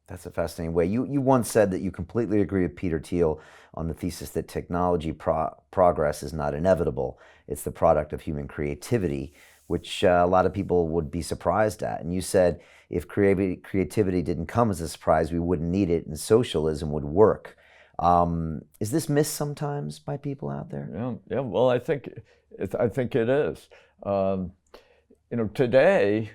That's a fascinating way. You once said that you completely agree with Peter Thiel on the thesis that technology progress is not inevitable. It's the product of human creativity, which a lot of people would be surprised at. And you said if creativity didn't come as a surprise, we wouldn't need it, and socialism would work. Is this missed sometimes by people out there? Yeah, yeah. Well, I think it is. Today,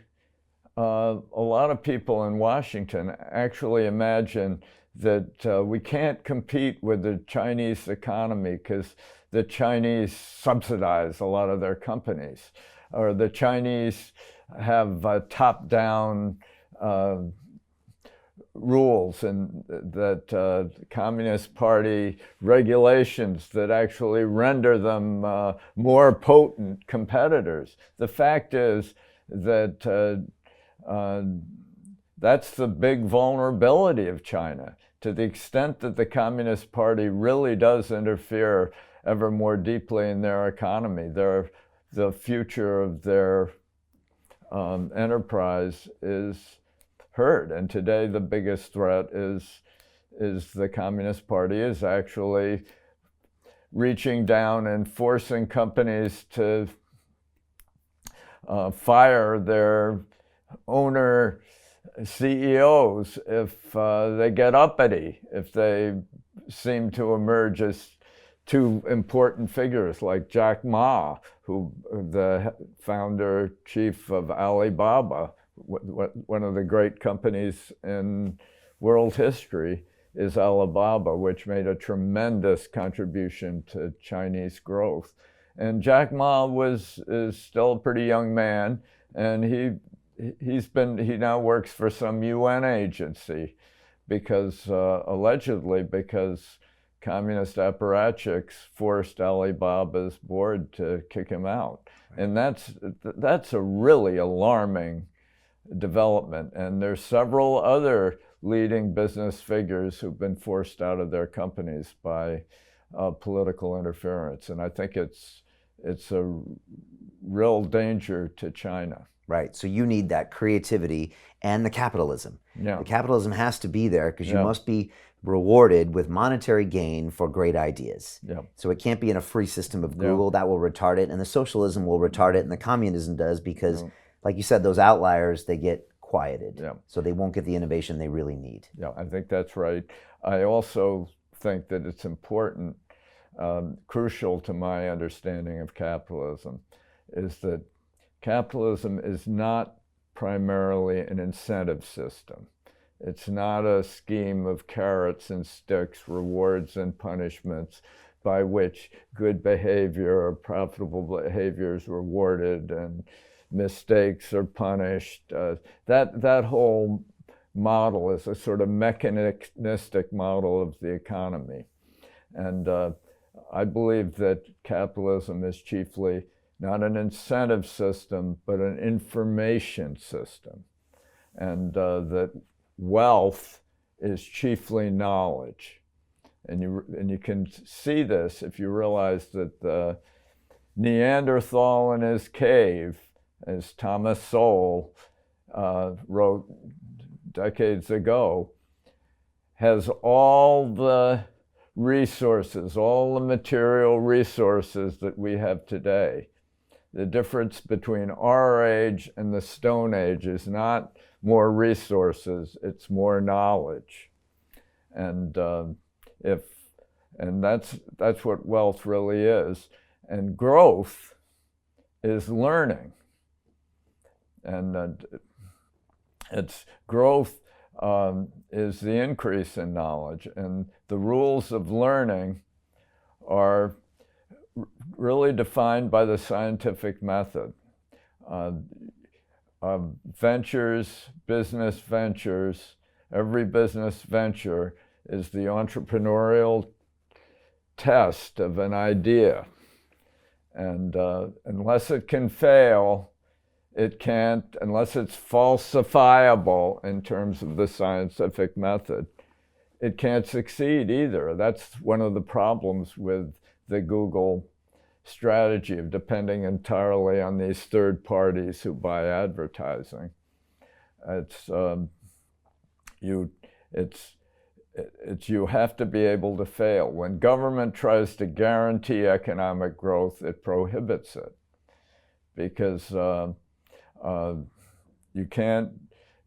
a lot of people in Washington actually imagine that we can't compete with the Chinese economy because the Chinese subsidize a lot of their companies, or the Chinese have top-down rules, and that the Communist Party regulations that actually render them more potent competitors. The fact is that that's the big vulnerability of China. To the extent that the Communist Party really does interfere ever more deeply in their economy, the future of their enterprise is hurt. And today the biggest threat is the Communist Party is actually reaching down and forcing companies to fire their owner CEOs if they get uppity, if they seem to emerge as too important figures, like Jack Ma, who the founder chief of Alibaba, one of the great companies in world history is Alibaba, which made a tremendous contribution to Chinese growth. And Jack Ma is still a pretty young man, and he now works for some UN agency because allegedly because communist apparatchiks forced Alibaba's board to kick him out. And that's a really alarming development. And there's several other leading business figures who've been forced out of their companies by political interference. And I think it's a real danger to China. Right. So you need that creativity and the capitalism. Yeah. The capitalism has to be there because you must be rewarded with monetary gain for great ideas. Yeah. So it can't be in a free system of Google. That will retard it, and the socialism will retard it, and the communism does because, like you said, those outliers, they get quieted. Yeah. So they won't get the innovation they really need. Yeah, I think that's right. I also think that it's important, crucial to my understanding of capitalism, is that capitalism is not primarily an incentive system. It's not a scheme of carrots and sticks, rewards and punishments, by which good behavior or profitable behavior is rewarded and mistakes are punished. That whole model is a sort of mechanistic model of the economy. And I believe that capitalism is chiefly not an incentive system, but an information system. And that wealth is chiefly knowledge. And you can see this if you realize that the Neanderthal in his cave, as Thomas Sowell wrote decades ago, has all the resources, all the material resources that we have today. The difference between our age and the Stone Age is not more resources, it's more knowledge. And that's what wealth really is. And growth is learning. And it's growth is the increase in knowledge. And the rules of learning are really defined by the scientific method. Ventures, business ventures, every business venture is the entrepreneurial test of an idea. And unless it can fail, it can't, unless it's falsifiable in terms of the scientific method, it can't succeed either. That's one of the problems with the Google strategy of depending entirely on these third parties who buy advertising. It's you have to be able to fail. When government tries to guarantee economic growth, it prohibits it, because you can't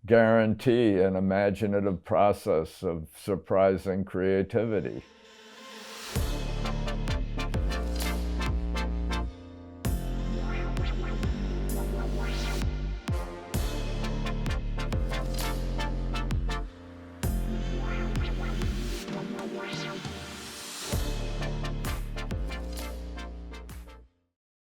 guarantee an imaginative process of surprising creativity.